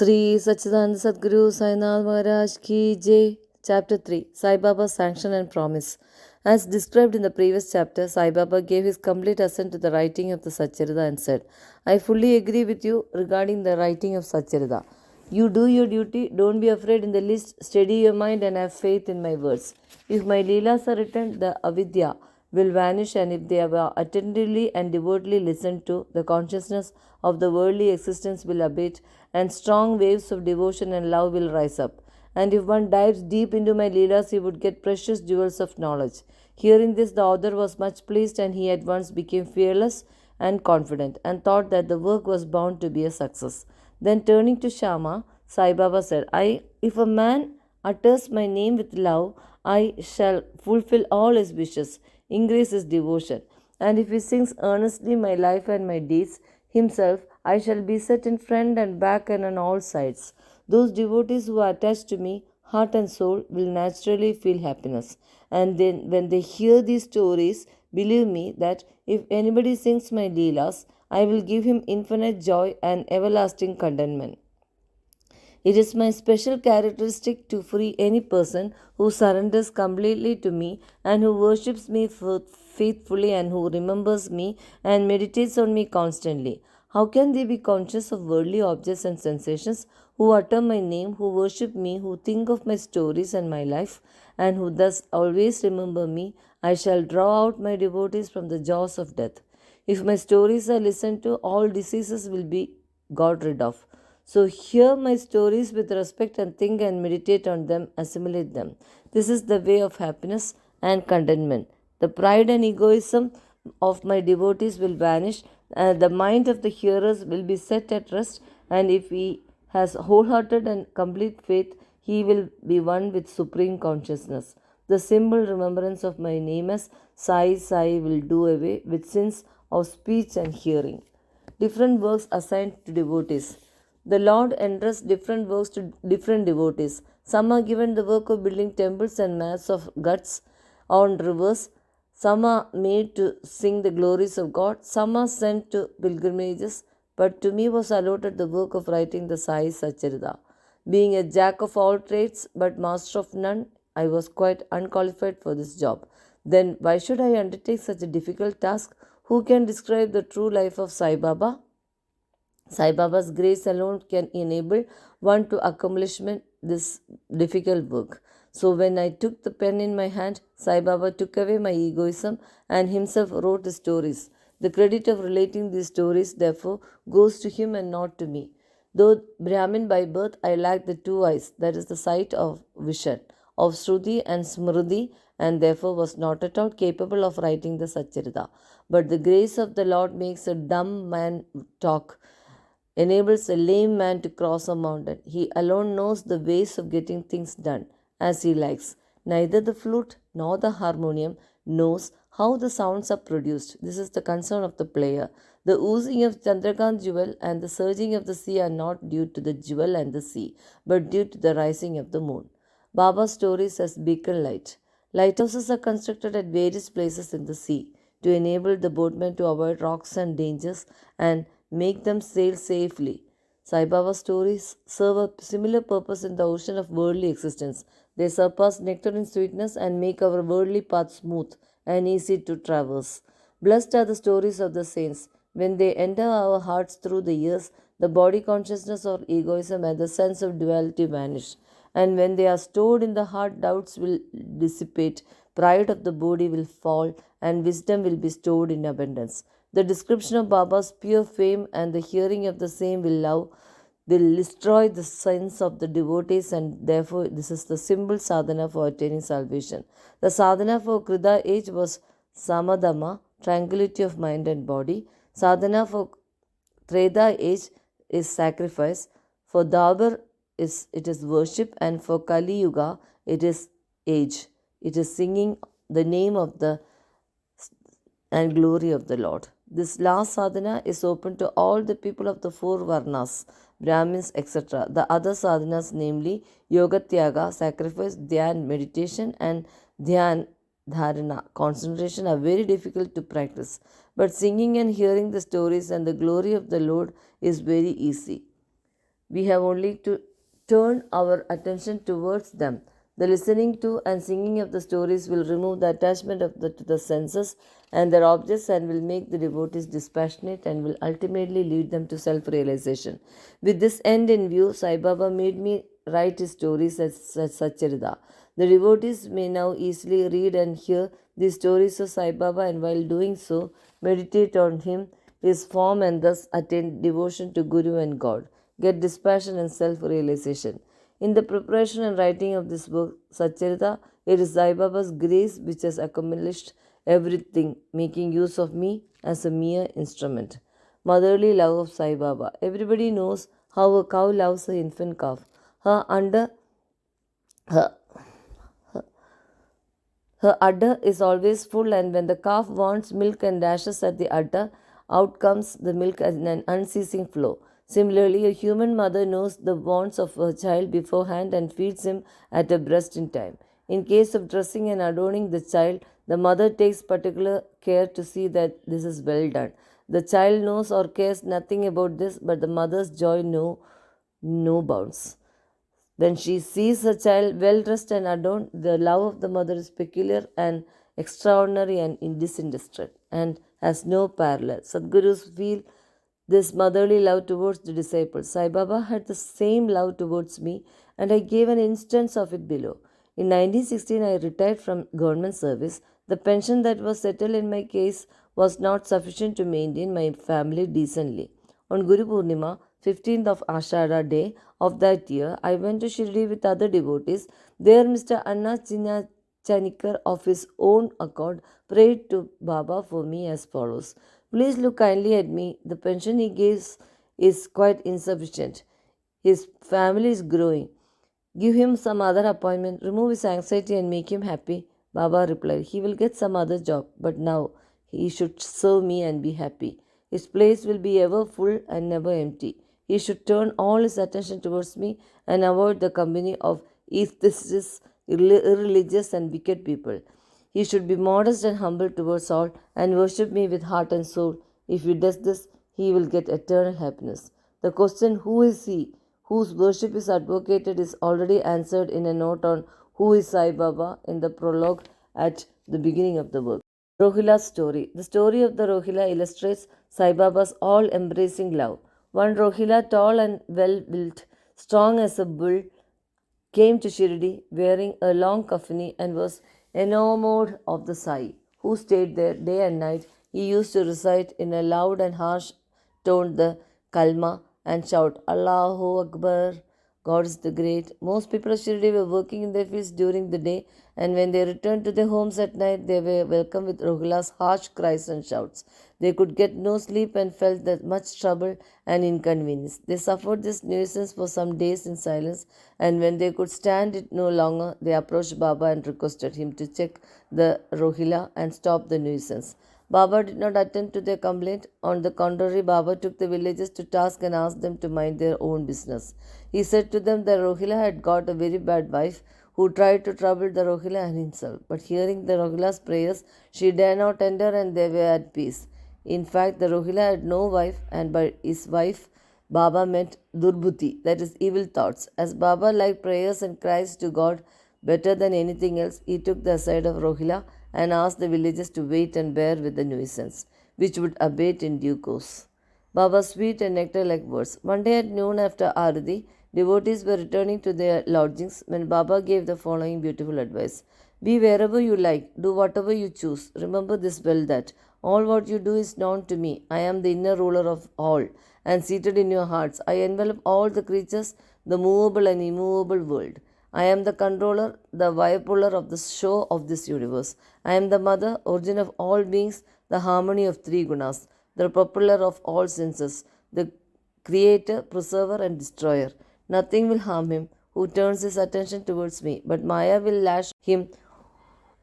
Sri Satchidananda Sadguru Sainath Maharaj Ki Jai. Chapter 3 Sai Baba's Sanction and Promise. As described in the previous chapter, Sai Baba gave his complete assent to the writing of the Satcharitha and said, I fully agree with you regarding the writing of Satcharitha. You do your duty, don't be afraid in the least, steady your mind and have faith in my words. If my Leelas are written, the avidya will vanish, and if they are attentively and devotedly listened to, the consciousness of the worldly existence will abate, and strong waves of devotion and love will rise up. And if one dives deep into my Leelas, he would get precious jewels of knowledge. Hearing this, the author was much pleased, and he at once became fearless and confident, and thought that the work was bound to be a success. Then turning to Shama, Sai Baba said, if a man utters my name with love, I shall fulfill all his wishes, increase his devotion. And if he sings earnestly my life and my deeds, himself, I shall be set in front and back and on all sides. Those devotees who are attached to me, heart and soul, will naturally feel happiness. And then, when they hear these stories, believe me that if anybody sings my Leelas, I will give him infinite joy and everlasting contentment. It is my special characteristic to free any person who surrenders completely to me and who worships me faithfully and who remembers me and meditates on me constantly. How can they be conscious of worldly objects and sensations who utter my name, who worship me, who think of my stories and my life, and who thus always remember me? I shall draw out my devotees from the jaws of death. If my stories are listened to, all diseases will be got rid of. So hear my stories with respect and think and meditate on them, assimilate them. This is the way of happiness and contentment. The pride and egoism of my devotees will vanish, and the mind of the hearers will be set at rest, and if he has wholehearted and complete faith, he will be one with supreme consciousness. The simple remembrance of my name as Sai Sai will do away with sins of speech and hearing. Different works assigned to devotees. The Lord entrusts different works to different devotees. Some are given the work of building temples and mats of guts on rivers. Some are made to sing the glories of God. Some are sent to pilgrimages. But to me was allotted the work of writing the Sai Satcharitha. Being a jack of all trades but master of none, I was quite unqualified for this job. Then why should I undertake such a difficult task? Who can describe the true life of Sai Baba? Sai Baba's grace alone can enable one to accomplish this difficult work. So when I took the pen in my hand, Sai Baba took away my egoism and himself wrote the stories. The credit of relating these stories, therefore, goes to him and not to me. Though Brahmin by birth, I lack the two eyes, that is the sight of vision, of Shruti and Smriti, and therefore was not at all capable of writing the Satcharita. But the grace of the Lord makes a dumb man talk, enables a lame man to cross a mountain. He alone knows the ways of getting things done as he likes. Neither the flute nor the harmonium knows how the sounds are produced. This is the concern of the player. The oozing of Chandrakant jewel and the surging of the sea are not due to the jewel and the sea, but due to the rising of the moon. Baba's stories as beacon light. Lighthouses are constructed at various places in the sea to enable the boatmen to avoid rocks and dangers and make them sail safely. Sai Baba's stories serve a similar purpose in the ocean of worldly existence. They surpass nectar in sweetness and make our worldly path smooth and easy to traverse. Blessed are the stories of the saints. When they enter our hearts through the ears, the body consciousness or egoism and the sense of duality vanish. And when they are stored in the heart, doubts will dissipate, pride of the body will fall, and wisdom will be stored in abundance. The description of Baba's pure fame and the hearing of the same will destroy the sins of the devotees, and therefore this is the simple sadhana for attaining salvation. The sadhana for Krida age was Samadama, tranquility of mind and body. Sadhana for Treda age is sacrifice. For Dabar it is worship, and for Kali Yuga it is age. It is singing the name of the and glory of the Lord. This last sadhana is open to all the people of the four varnas, Brahmins, etc. The other sadhanas, namely Yoga Tyaga, sacrifice, Dhyan, meditation, and Dhyan, Dharana, concentration, are very difficult to practice. But singing and hearing the stories and the glory of the Lord is very easy. We have only to turn our attention towards them. The listening to and singing of the stories will remove the attachment to the senses and their objects and will make the devotees dispassionate and will ultimately lead them to self realization. With this end in view, Sai Baba made me write his stories as Satcharitha. The devotees may now easily read and hear the stories of Sai Baba, and while doing so, meditate on him, his form, and thus attain devotion to Guru and God, get dispassion and self realization. In the preparation and writing of this book, Satcharitha, it is Sai Baba's grace which has accomplished everything, making use of me as a mere instrument. Motherly love of Sai Baba. Everybody knows how a cow loves her infant calf. Her under her Her udder is always full, and when the calf wants milk and dashes at the udder, out comes the milk in an unceasing flow. Similarly, a human mother knows the wants of her child beforehand and feeds him at her breast in time. In case of dressing and adorning the child, the mother takes particular care to see that this is well done. The child knows or cares nothing about this, but the mother's joy no bounds. When she sees her child well dressed and adorned, the love of the mother is peculiar and extraordinary and disinterested and has no parallel. Sadgurus feel this motherly love towards the disciples. Sai Baba had the same love towards me, and I gave an instance of it below. In 1916, I retired from government service. The pension that was settled in my case was not sufficient to maintain my family decently. On Guru Purnima, 15th of Ashada day of that year, I went to Shirdi with other devotees. There, Mr. Anna Chanikar, of his own accord, prayed to Baba for me as follows. Please look kindly at me. The pension he gives is quite insufficient. His family is growing. Give him some other appointment, remove his anxiety, and make him happy. Baba replied, he will get some other job, but now he should serve me and be happy. His place will be ever full and never empty. He should turn all his attention towards me and avoid the company of atheists, irreligious, and wicked people. He should be modest and humble towards all and worship me with heart and soul. If he does this, he will get eternal happiness. The question, who is he whose worship is advocated, is already answered in a note on Who is Sai Baba in the prologue at the beginning of the work. Rohila's story. The story of the Rohila illustrates Sai Baba's all embracing love. One Rohila, tall and well built, strong as a bull, came to Shirdi wearing a long kafani and was enamored of the Sai, who stayed there day and night. He used to recite in a loud and harsh tone the Kalma and shout, Allahu Akbar, God is the great. Most people of Shirdi were working in their fields during the day, and when they returned to their homes at night, they were welcomed with Rohila's harsh cries and shouts. They could get no sleep and felt that much trouble and inconvenience. They suffered this nuisance for some days in silence, and when they could stand it no longer, they approached Baba and requested him to check the Rohila and stop the nuisance. Baba did not attend to their complaint. On the contrary, Baba took the villagers to task and asked them to mind their own business. He said to them that Rohila had got a very bad wife who tried to trouble the Rohila and himself. But hearing the Rohila's prayers, she dare not enter and they were at peace. In fact, the Rohila had no wife, and by his wife, Baba meant Durbuti, that is, evil thoughts. As Baba liked prayers and cries to God better than anything else, he took the side of Rohila and asked the villagers to wait and bear with the nuisance, which would abate in due course. Baba's sweet and nectar-like words. One day at noon after Arati, devotees were returning to their lodgings when Baba gave the following beautiful advice. Be wherever you like, do whatever you choose. Remember this well that all what you do is known to me. I am the inner ruler of all, and seated in your hearts, I envelop all the creatures, the movable and immovable world. I am the controller, the bipolar of the show of this universe. I am the mother, origin of all beings, the harmony of three gunas, the propeller of all senses, the creator, preserver, and destroyer. Nothing will harm him who turns his attention towards me, but Maya will lash him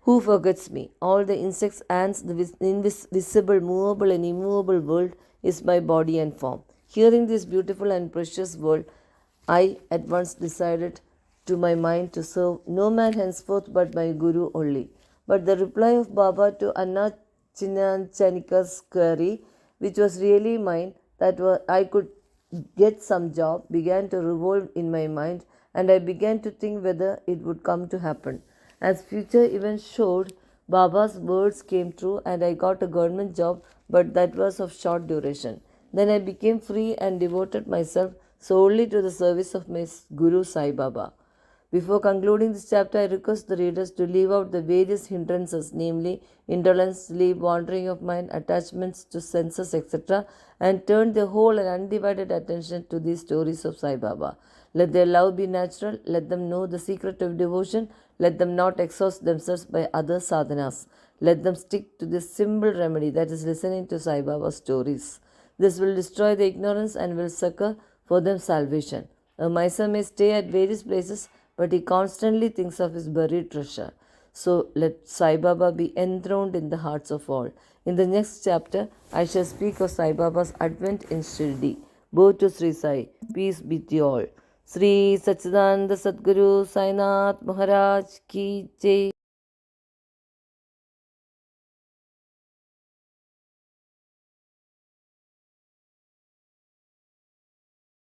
who forgets me. All the insects, ants, the invisible, movable, and immovable world is my body and form. Hearing this beautiful and precious world, I at once decided to my mind to serve no man henceforth but my Guru only. But the reply of Baba to Anna Chinanchanikar's query, which was really mine, that I could get some job began to revolve in my mind, and I began to think whether it would come to happen. As future events showed, Baba's words came true and I got a government job, but that was of short duration. Then I became free and devoted myself solely to the service of my Guru Sai Baba. Before concluding this chapter, I request the readers to leave out the various hindrances, namely indolence, sleep, wandering of mind, attachments to senses, etc., and turn their whole and undivided attention to these stories of Sai Baba. Let their love be natural, let them know the secret of devotion, let them not exhaust themselves by other sadhanas. Let them stick to this simple remedy, that is listening to Sai Baba's stories. This will destroy the ignorance and will succor for them salvation. A miser may stay at various places, but he constantly thinks of his buried treasure. So let Sai Baba be enthroned in the hearts of all. In the next chapter, I shall speak of Sai Baba's advent in Shirdi. Both to Sri Sai. Peace be to you all. Sri Satchidananda Sadguru Sainath Maharaj Ki Jai.